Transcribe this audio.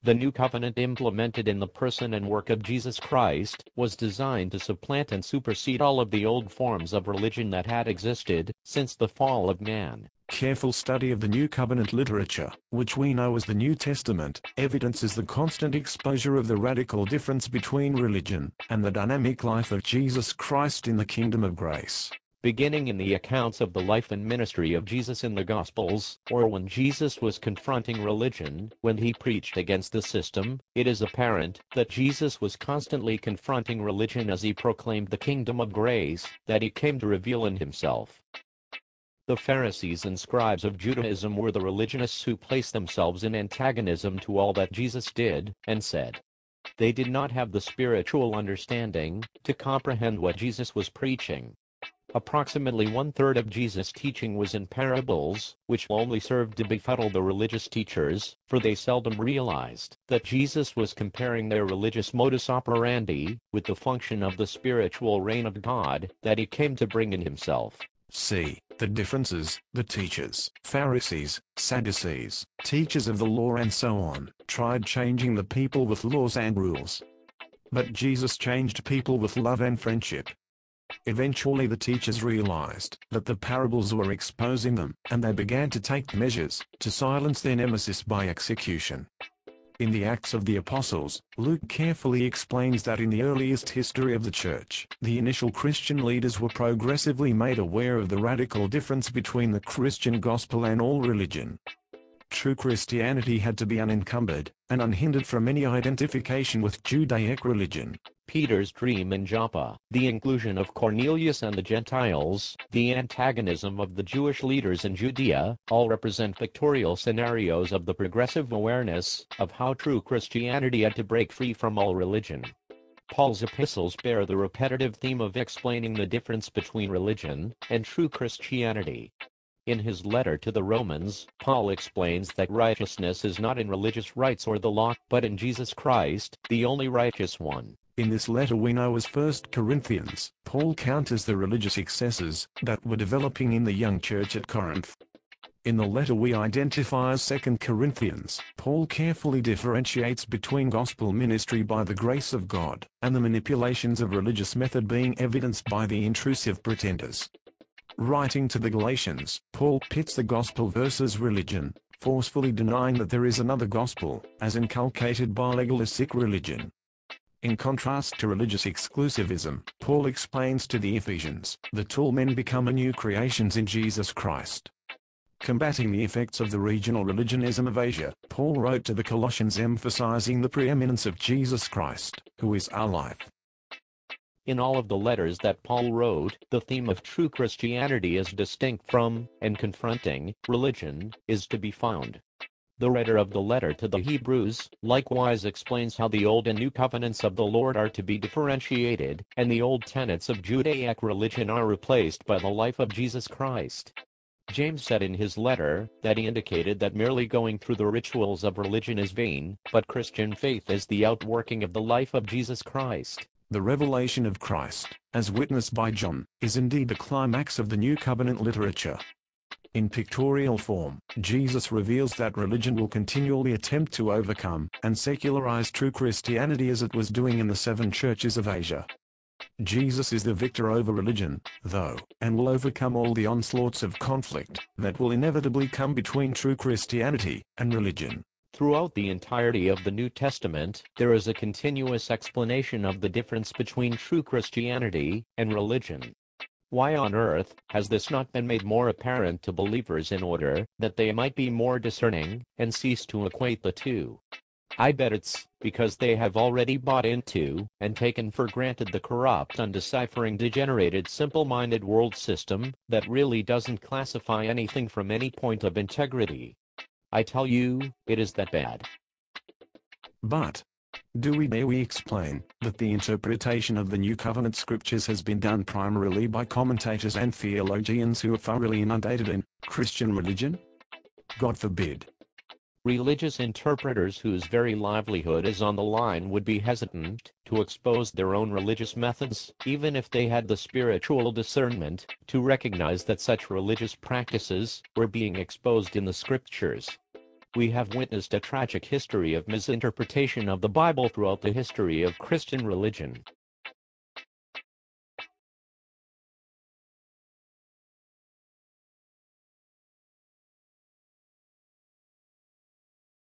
The new covenant implemented in the person and work of Jesus Christ was designed to supplant and supersede all of the old forms of religion that had existed since the fall of man. Careful study of the New Covenant literature, which we know as the New Testament, evidences the constant exposure of the radical difference between religion and the dynamic life of Jesus Christ in the kingdom of grace. Beginning in the accounts of the life and ministry of Jesus in the Gospels, or when Jesus was confronting religion, when he preached against the system, it is apparent that Jesus was constantly confronting religion as he proclaimed the kingdom of grace that he came to reveal in himself. The Pharisees and scribes of Judaism were the religionists who placed themselves in antagonism to all that Jesus did and said. They did not have the spiritual understanding to comprehend what Jesus was preaching. Approximately one-third of Jesus' teaching was in parables, which only served to befuddle the religious teachers, for they seldom realized that Jesus was comparing their religious modus operandi with the function of the spiritual reign of God that he came to bring in himself. See the differences. The teachers, Pharisees, Sadducees, teachers of the law and so on, tried changing the people with laws and rules. But Jesus changed people with love and friendship. Eventually the teachers realized that the parables were exposing them, and they began to take measures to silence their nemesis by execution. In the Acts of the Apostles, Luke carefully explains that in the earliest history of the Church, the initial Christian leaders were progressively made aware of the radical difference between the Christian gospel and all religion. True Christianity had to be unencumbered and unhindered from any identification with Judaic religion. Peter's dream in Joppa, the inclusion of Cornelius and the Gentiles, the antagonism of the Jewish leaders in Judea, all represent pictorial scenarios of the progressive awareness of how true Christianity had to break free from all religion. Paul's epistles bear the repetitive theme of explaining the difference between religion and true Christianity. In his letter to the Romans, Paul explains that righteousness is not in religious rites or the law, but in Jesus Christ, the only righteous one. In this letter we know as 1 Corinthians, Paul counters the religious excesses that were developing in the young church at Corinth. In the letter we identify as 2 Corinthians, Paul carefully differentiates between gospel ministry by the grace of God and the manipulations of religious method being evidenced by the intrusive pretenders. Writing to the Galatians, Paul pits the gospel versus religion, forcefully denying that there is another gospel, as inculcated by legalistic religion. In contrast to religious exclusivism, Paul explains to the Ephesians that all men become a new creations in Jesus Christ. Combating the effects of the regional religionism of Asia, Paul wrote to the Colossians emphasizing the preeminence of Jesus Christ, who is our life. In all of the letters that Paul wrote, the theme of true Christianity as distinct from, and confronting, religion, is to be found. The writer of the letter to the Hebrews likewise explains how the Old and New Covenants of the Lord are to be differentiated, and the old tenets of Judaic religion are replaced by the life of Jesus Christ. James said in his letter that he indicated that merely going through the rituals of religion is vain, but Christian faith is the outworking of the life of Jesus Christ. The revelation of Christ, as witnessed by John, is indeed the climax of the New Covenant literature. In pictorial form, Jesus reveals that religion will continually attempt to overcome and secularize true Christianity as it was doing in the 7 churches of Asia. Jesus is the victor over religion, though, and will overcome all the onslaughts of conflict that will inevitably come between true Christianity and religion. Throughout the entirety of the New Testament, there is a continuous explanation of the difference between true Christianity and religion. Why on earth has this not been made more apparent to believers in order that they might be more discerning and cease to equate the two? I bet it's because they have already bought into and taken for granted the corrupt, undeciphering, degenerated, simple-minded world system that really doesn't classify anything from any point of integrity. I tell you, it is that bad. But dare we explain that the interpretation of the New Covenant scriptures has been done primarily by commentators and theologians who are thoroughly inundated in Christian religion? God forbid. Religious interpreters whose very livelihood is on the line would be hesitant to expose their own religious methods, even if they had the spiritual discernment to recognize that such religious practices were being exposed in the scriptures. We have witnessed a tragic history of misinterpretation of the Bible throughout the history of Christian religion.